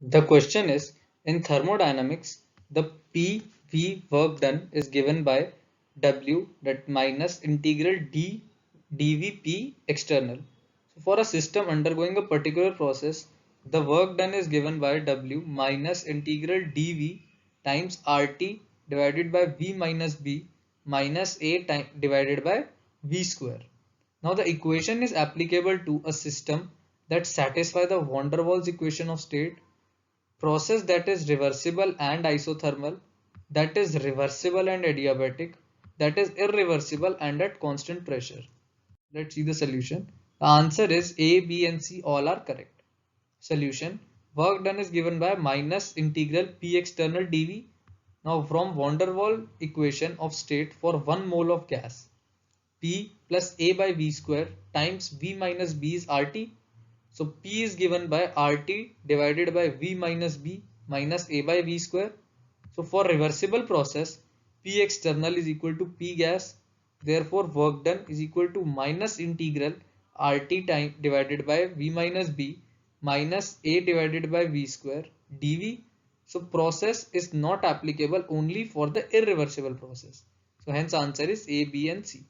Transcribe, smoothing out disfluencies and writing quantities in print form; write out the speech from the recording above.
The question is, in thermodynamics, the PV work done is given by W, that minus integral D dVP external. So for a system undergoing a particular process, the work done is given by W minus integral dV times RT divided by V minus B minus A time divided by V square. Now the equation is applicable to a system that satisfies the van der Waals equation of state, process that is reversible and isothermal, that is reversible and adiabatic, that is irreversible and at constant pressure. Let's see the solution. The answer is A, B and C all are correct. Solution. Work done is given by minus integral P external dV. Now from van der Waals equation of state for 1 mole of gas, P plus A by V square times V minus B is RT. So P is given by RT divided by V minus B minus A by V square. So for reversible process, P external is equal to P gas. Therefore work done is equal to minus integral RT time divided by V minus B minus A divided by V square dV. So process is not applicable only for the irreversible process. So hence answer is A, B and C.